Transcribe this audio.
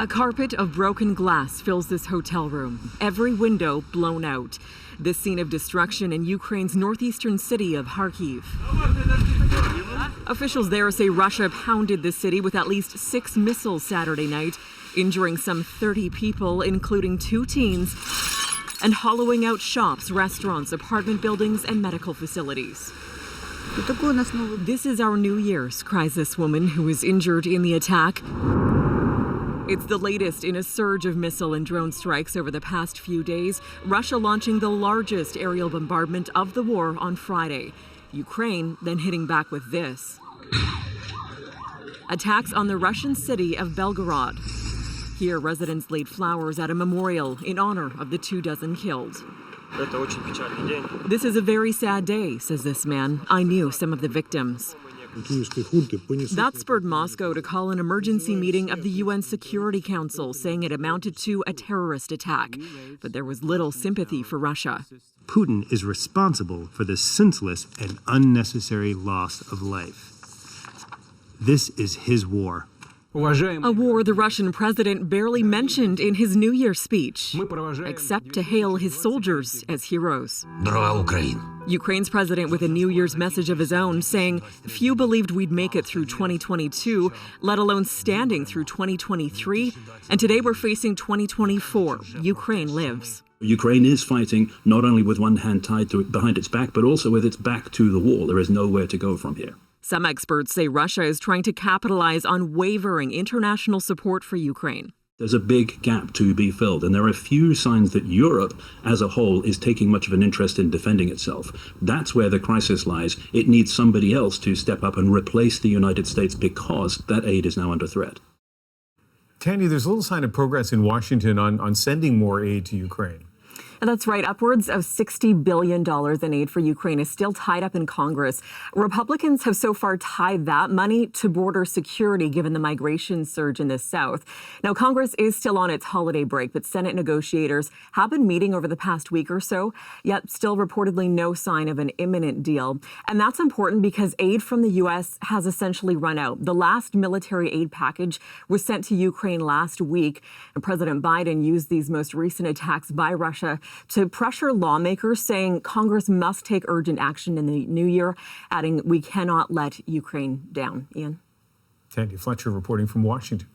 A carpet of broken glass fills this hotel room, every window blown out. This scene of destruction in Ukraine's northeastern city of Kharkiv. Officials there say Russia pounded the city with at least 6 missiles Saturday night, injuring some 30 people, including 2 teens, and hollowing out shops, restaurants, apartment buildings, and medical facilities. This is our New Year's, cries this woman who was injured in the attack. It's the latest in a surge of missile and drone strikes over the past few days, Russia launching the largest aerial bombardment of the war on Friday. Ukraine then hitting back with this. Attacks on the Russian city of Belgorod. Here, residents laid flowers at a memorial in honor of the 24 killed. This is a very sad day, says this man. I knew some of the victims. That spurred Moscow to call an emergency meeting of the UN Security Council, saying it amounted to a terrorist attack. But there was little sympathy for Russia. Putin is responsible for the senseless and unnecessary loss of life. This is his war. A war the Russian president barely mentioned in his New Year's speech, except to hail his soldiers as heroes. Ukraine's president with a New Year's message of his own, saying few believed we'd make it through 2022, let alone standing through 2023. And today we're facing 2024. Ukraine lives. Ukraine is fighting not only with one hand tied behind its back, but also with its back to the wall. There is nowhere to go from here. Some experts say Russia is trying to capitalize on wavering international support for Ukraine. There's a big gap to be filled, and there are few signs that Europe as a whole is taking much of an interest in defending itself. That's where the crisis lies. It needs somebody else to step up and replace the United States because that aid is now under threat. Tandy, there's a little sign of progress in Washington on sending more aid to Ukraine. And that's right. Upwards of $60 billion in aid for Ukraine is still tied up in Congress. Republicans have so far tied that money to border security, given the migration surge in the South. Now, Congress is still on its holiday break, but Senate negotiators have been meeting over the past week or so, yet still reportedly no sign of an imminent deal. And that's important because aid from the U.S. has essentially run out. The last military aid package was sent to Ukraine last week, and President Biden used these most recent attacks by Russia to pressure lawmakers, saying Congress must take urgent action in the new year, adding we cannot let Ukraine down. Ian? Tandy Fletcher reporting from Washington.